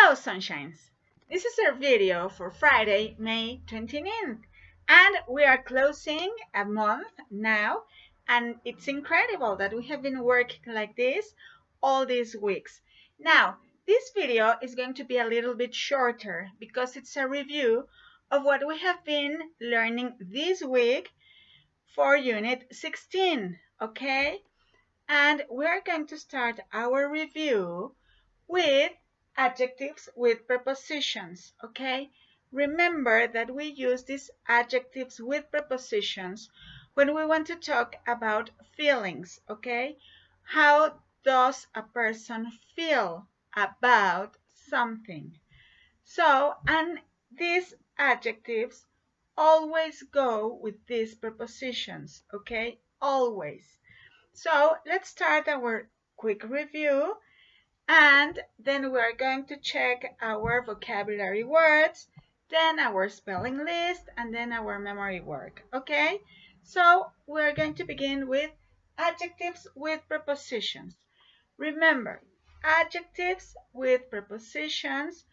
Hello, sunshines! This is our video for Friday, May 29th, and we are closing a month now, and it's incredible that we have been working like this all these weeks. Now, this video is going to be a little bit shorter because it's a review of what we have been learning this week for Unit 16, okay? And we're going to start our review with adjectives with prepositions, okay? Remember that we use these adjectives with prepositions when we want to talk about feelings, okay? How does a person feel about something? So, and these adjectives always go with these prepositions, okay? Always. So let's start our quick review, and then we're going to check our vocabulary words, then our spelling list, and then our memory work, okay? So we're going to begin with adjectives with prepositions. Remember, adjectives with prepositions,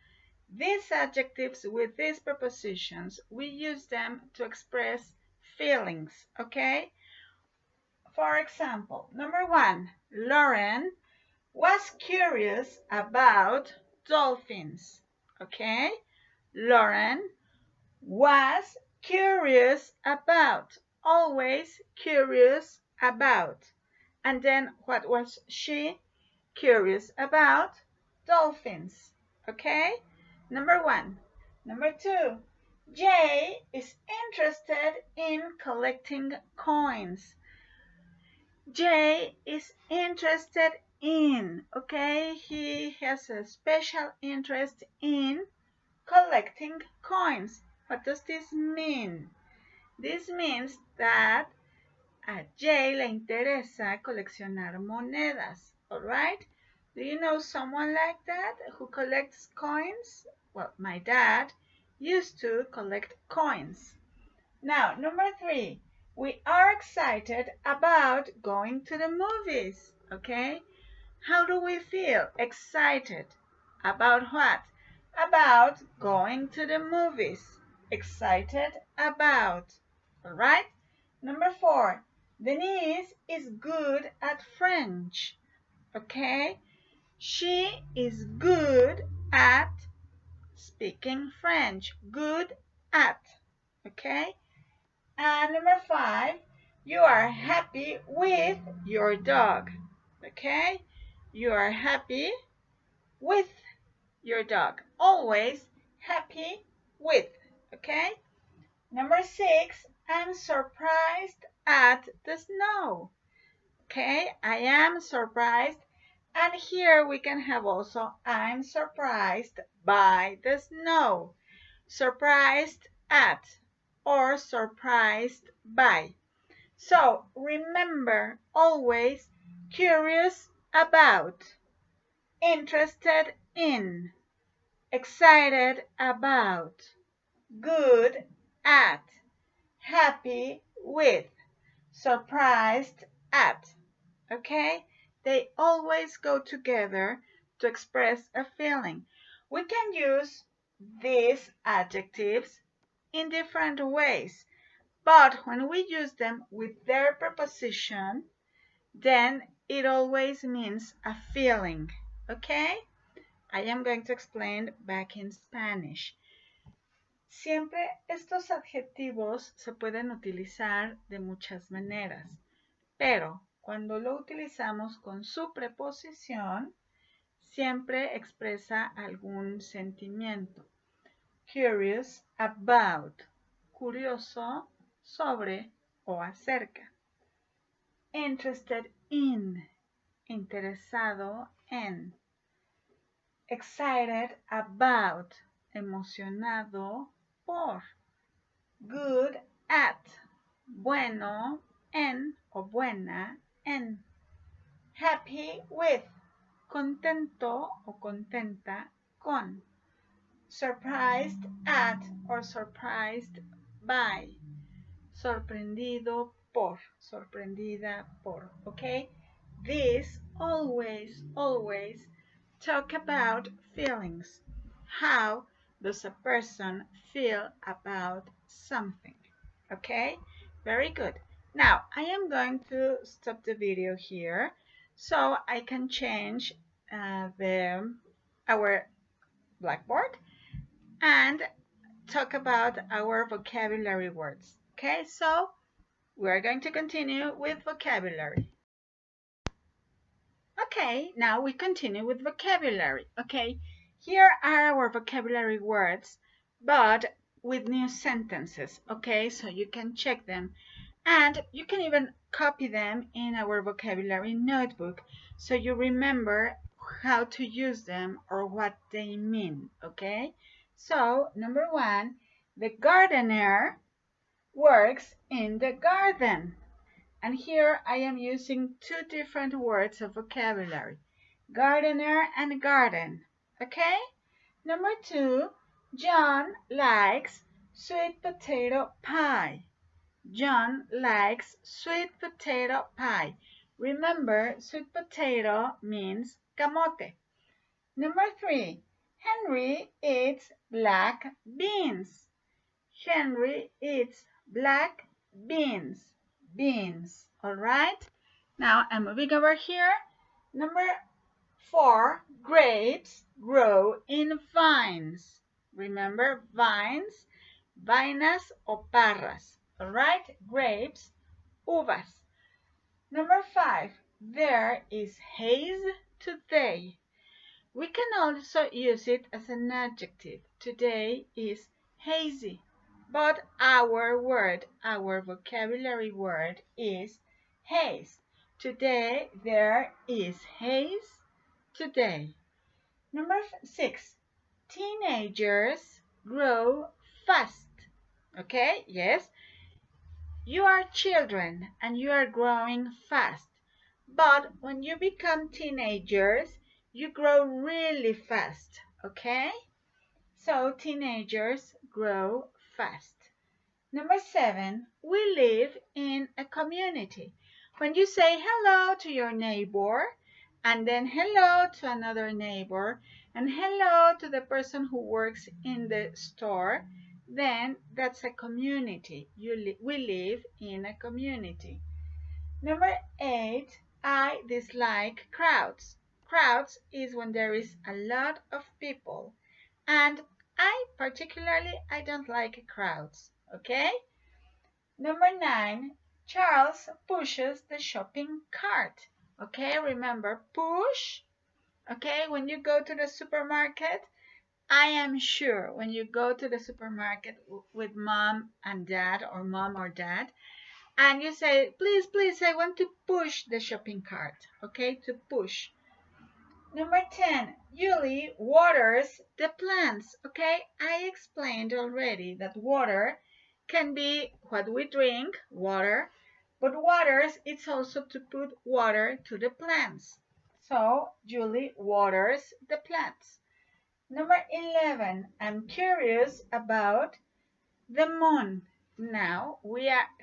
these adjectives with these prepositions, we use them to express feelings, okay? For example, number 1, Lauren was curious about dolphins. Okay? Lauren was curious about, always curious about. And then what was she curious about? Dolphins. Okay? Number 1. Number 2, Jay is interested in collecting coins. Jay is interested in, okay? He has a special interest in collecting coins. What does this mean? This means that a Jay le interesa coleccionar monedas, all right? Do you know someone like that who collects coins? Well, my dad used to collect coins. Now, number 3, we are excited about going to the movies, okay? How do we feel? Excited. About what? About going to the movies. Excited about. All right? Number 4, Denise is good at French, okay? She is good at speaking French. Good at, okay? And number 5, you are happy with your dog. Okay? You are happy with your dog. Always happy with. Okay? Number 6, I'm surprised at the snow. Okay? I am surprised. And here we can have also I'm surprised by the snow. Surprised at or surprised by. So remember, always curious about, interested in, excited about, good at, happy with, surprised at. Okay? They always go together to express a feeling. We can use these adjectives in different ways, but when we use them with their preposition, then it always means a feeling, okay? I am going to explain back in Spanish. Siempre estos adjetivos se pueden utilizar de muchas maneras, pero cuando lo utilizamos con su preposición, siempre expresa algún sentimiento. Curious about, curioso sobre o acerca. Interested in, interesado en. Excited about, emocionado por. Good at, bueno en o buena en. Happy with, contento o contenta con. Surprised at or surprised by. Sorprendido por, sorprendida por, okay? These always talk about feelings. how does a person feel about something. Okay, very good. Now I am going to stop the video here so I can change our blackboard and talk about our vocabulary words. Okay, so we are going to continue with vocabulary. Okay, now we continue with vocabulary. Okay, here are our vocabulary words, but with new sentences. Okay, so you can check them and you can even copy them in our vocabulary notebook so you remember how to use them or what they mean. Okay, so number one, the gardener works in the garden. And here I am using two different words of vocabulary, gardener and garden. Okay? Number two, John likes sweet potato pie. John likes sweet potato pie. Remember, sweet potato means camote. Number three, Henry eats black beans. Henry eats black beans. Beans. All right. Now I'm moving over here. Number four, grapes grow in vines. Remember vines, vainas o parras. All right. Grapes, uvas. Number five, there is haze today. We can also use it as an adjective. Today is hazy. But our vocabulary word is haze. Today there is haze today. Number six, teenagers grow fast. Okay, yes, you are children and you are growing fast. But when you become teenagers, you grow really fast. Okay? So teenagers grow fast. Number seven, we live in a community. When you say hello to your neighbor, and then hello to another neighbor, and hello to the person who works in the store, then that's a community. We live in a community. Number eight, I dislike crowds. Crowds is when there is a lot of people. And I don't like crowds. Okay? Number nine, Charles pushes the shopping cart. Okay, remember push. Okay, when you go to the supermarket, I am sure when you go to the supermarket with mom and dad or mom or dad, and you say, please, please, I want to push the shopping cart. Okay, to push. Number 10, Julie waters the plants. Okay, I explained already that water can be what we drink, water, but waters, it's also to put water to the plants. So, Julie waters the plants. Number 11, I'm curious about the moon. Now,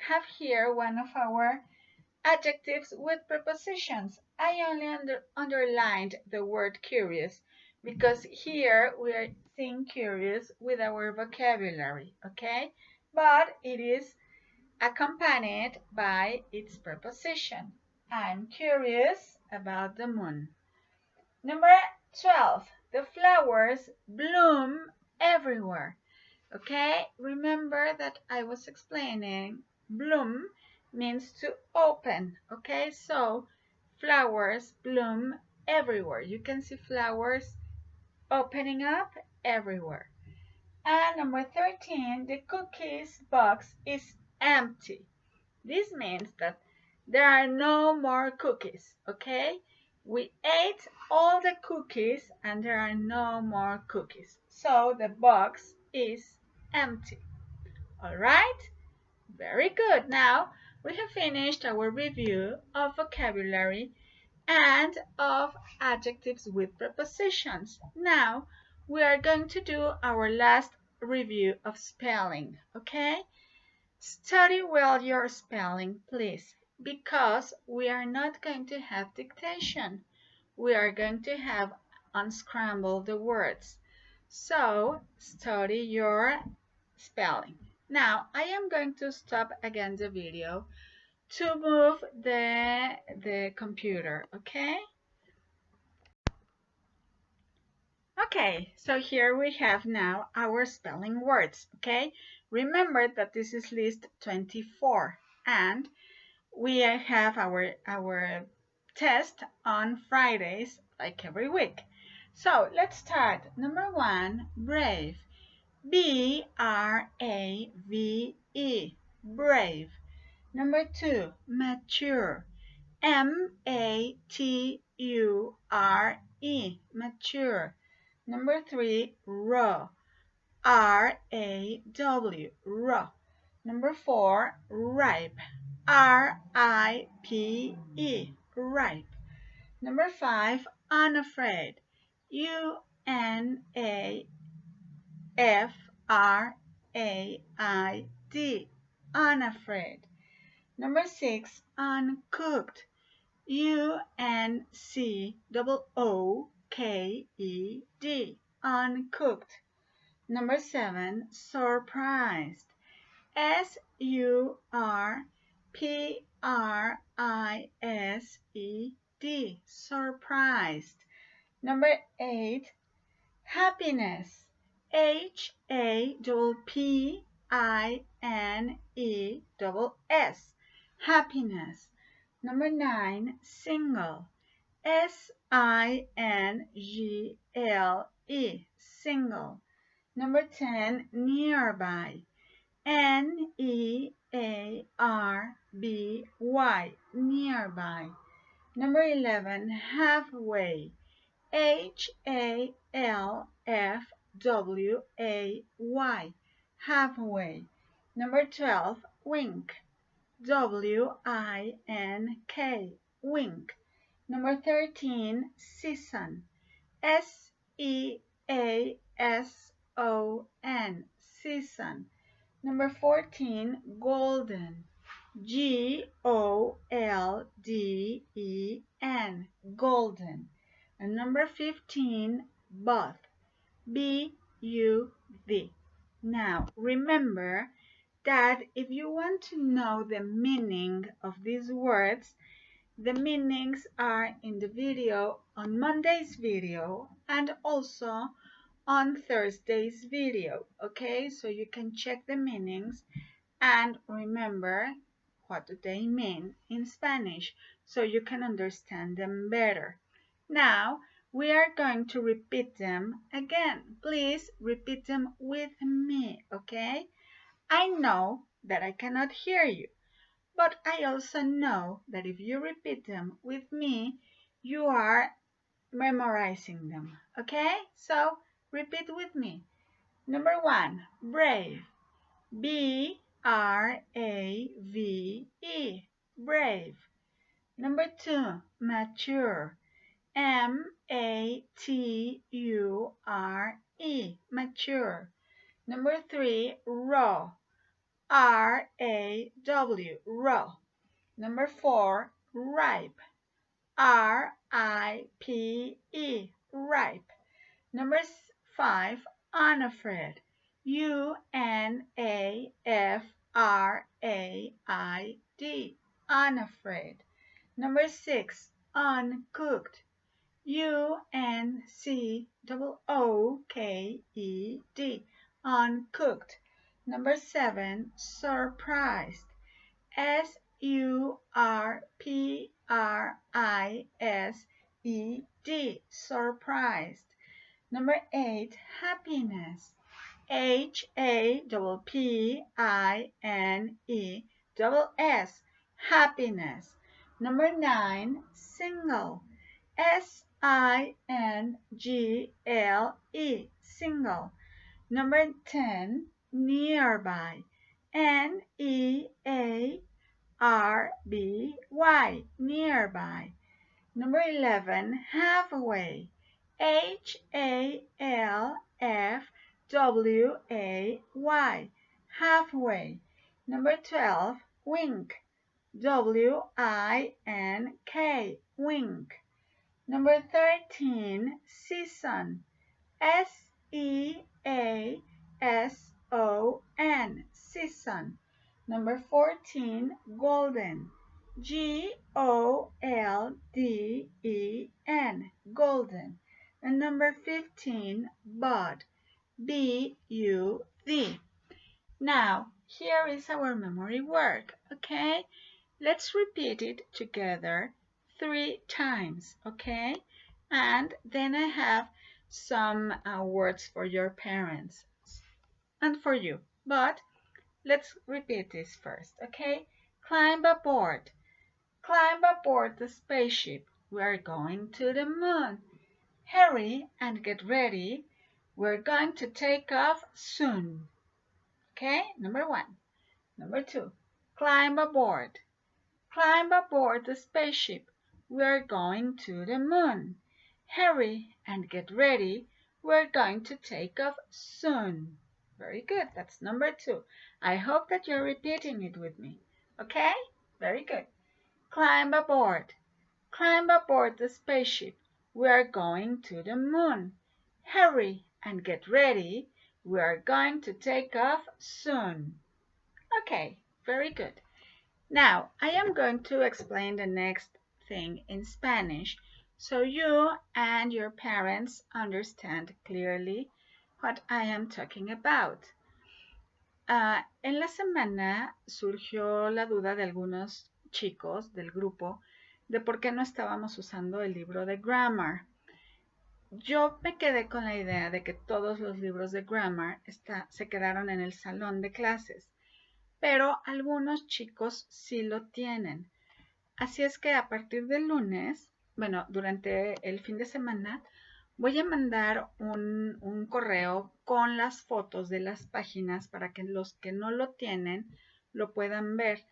have here one of our adjectives with prepositions. I only underlined the word curious because here we are seeing curious with our vocabulary, okay? But it is accompanied by its preposition. I'm curious about the moon. Number 12, the flowers bloom everywhere. Okay, remember that I was explaining bloom means to open. Okay, so flowers bloom everywhere. You can see flowers opening up everywhere. And number 13, the cookies box is empty. This means that there are no more cookies. Okay, we ate all the cookies and there are no more cookies. So the box is empty. All right? Very good. Now we have finished our review of vocabulary and of adjectives with prepositions. Now we are going to do our last review of spelling. Okay? Study well your spelling, please, because we are not going to have dictation. We are going to have unscramble the words. So study your spelling. Now I am going to stop again the video to move the computer, okay? Okay, so here we have now our spelling words, okay? Remember that this is list 24 and we have our test on Fridays like every week. So let's start. Number 1, brave. B-R-A-V-E, brave. Number 2, mature. M-A-T-U-R-E, mature. Number 3, raw. R-A-W, raw. Number 4, ripe. R-I-P-E, ripe. Number 5, unafraid. U-N-A-F-R-A-I-D, unafraid. Number 6, uncooked. U-N-C-O-O-K-E-D, uncooked. Number 7, surprised. S-U-R-P-R-I-S-E-D, surprised. Number 8, happiness. H-A-P-P-I-N-E-S-S, happiness. Number 9, single. S-I-N-G-L-E, single. Number 10, nearby. N-E-A-R-B-Y, nearby. Number 11, halfway. H-A-L-F-W-A-Y, halfway. Number 12, wink. W-I-N-K, wink. Number 13, season. S-E-A-S-O-N, season. Number 14, golden. G-O-L-D-E-N, golden. And number 15, buth. B-U-V. Now, remember that if you want to know the meaning of these words, the meanings are in the video on Monday's video and also on Thursday's video, okay? So you can check the meanings and remember what do they mean in Spanish so you can understand them better. Now, we are going to repeat them again. Please repeat them with me, okay? I know that I cannot hear you, but I also know that if you repeat them with me, you are memorizing them, okay? So repeat with me. Number 1, brave. B-R-A-V-E, brave. Number 2, mature. M-A-T-U-R-E, mature. Number 3, raw. R-A-W, raw. Number 4, ripe. R-I-P-E, ripe. Number 5, unafraid. U-N-A-F-R-A-I-D, unafraid. Number 6, uncooked. U-N-C-O-O-K-E-D, uncooked. Number 7, surprised. S-U-R-P-R-I-S-E-D, surprised. Number 8, happiness. H-A-P-P-I-N-E-S-S, happiness. Number 9, single. S-I-N-G-L-E, single. Number 10, nearby. N-E-A-R-B-Y, nearby. Number 11, halfway. H-A-L-F-W-A-Y, halfway. Number 12, wink. W-I-N-K, wink. Number 13, season. E-A-S-O-N, season. Number 14, golden. G-O-L-D-E-N, golden. And number 15, bud. B-U-D. Now, here is our memory work, okay? Let's repeat it together 3 times, okay? And then I have some words for your parents and for you. But let's repeat this first, okay? Climb aboard. Climb aboard the spaceship. We're going to the moon. Hurry and get ready. We're going to take off soon. Okay, number 1. Number 2, climb aboard. Climb aboard the spaceship. We're going to the moon. Hurry and get ready. We're going to take off soon. Very good. That's number 2. I hope that you're repeating it with me. Okay? Very good. Climb aboard. Climb aboard the spaceship. We're going to the moon. Hurry and get ready. We're going to take off soon. Okay, very good. Now, I am going to explain the next thing in Spanish so you and your parents understand clearly what I am talking about. En la semana surgió la duda de algunos chicos del grupo de por qué no estábamos usando el libro de grammar. Yo me quedé con la idea de que todos los libros de grammar se quedaron en el salón de clases, pero algunos chicos sí lo tienen. Así es que a partir del lunes, bueno, durante el fin de semana, voy a mandar un correo con las fotos de las páginas para que los que no lo tienen lo puedan ver.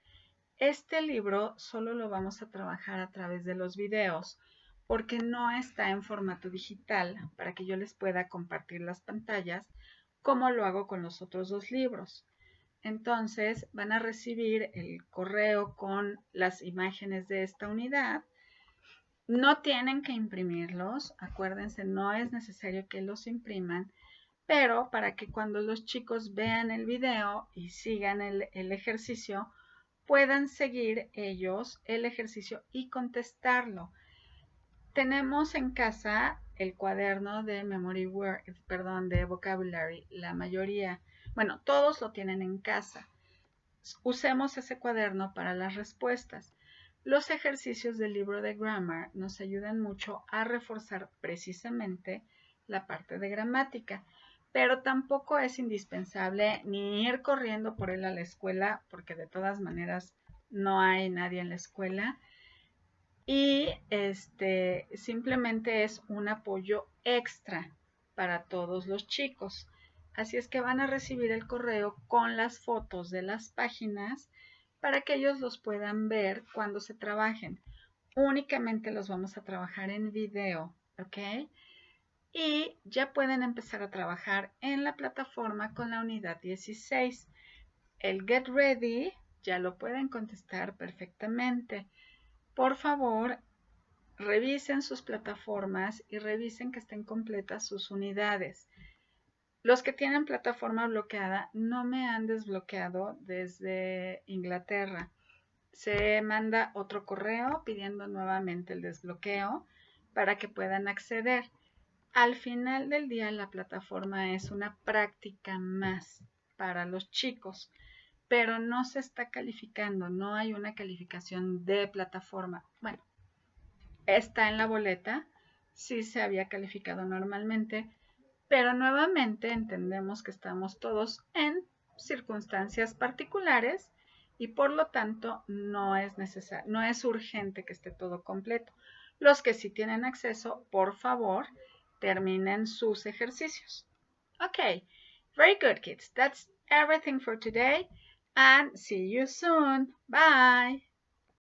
Este libro solo lo vamos a trabajar a través de los videos porque no está en formato digital para que yo les pueda compartir las pantallas como lo hago con los otros 2 libros. Entonces van a recibir el correo con las imágenes de esta unidad. No tienen que imprimirlos, acuérdense, no es necesario que los impriman, pero para que cuando los chicos vean el video y sigan el ejercicio, puedan seguir ellos el ejercicio y contestarlo. Tenemos en casa el cuaderno de memory work, de vocabulary, la mayoría, bueno, todos lo tienen en casa. Usemos ese cuaderno para las respuestas. Los ejercicios del libro de grammar nos ayudan mucho a reforzar precisamente la parte de gramática, pero tampoco es indispensable ni ir corriendo por él a la escuela, porque de todas maneras no hay nadie en la escuela. Y simplemente es un apoyo extra para todos los chicos. Así es que van a recibir el correo con las fotos de las páginas para que ellos los puedan ver cuando se trabajen. Únicamente los vamos a trabajar en video, ¿ok? Y ya pueden empezar a trabajar en la plataforma con la unidad 16. El Get Ready ya lo pueden contestar perfectamente. Por favor, revisen sus plataformas y revisen que estén completas sus unidades. Los que tienen plataforma bloqueada no me han desbloqueado desde Inglaterra. Se manda otro correo pidiendo nuevamente el desbloqueo para que puedan acceder. Al final del día la plataforma es una práctica más para los chicos, pero no se está calificando, no hay una calificación de plataforma. Bueno, está en la boleta, sí se había calificado normalmente, pero nuevamente entendemos que estamos todos en circunstancias particulares y por lo tanto no es urgente que esté todo completo. Los que sí tienen acceso, por favor, terminen sus ejercicios. Okay, very good kids. That's everything for today and see you soon. Bye.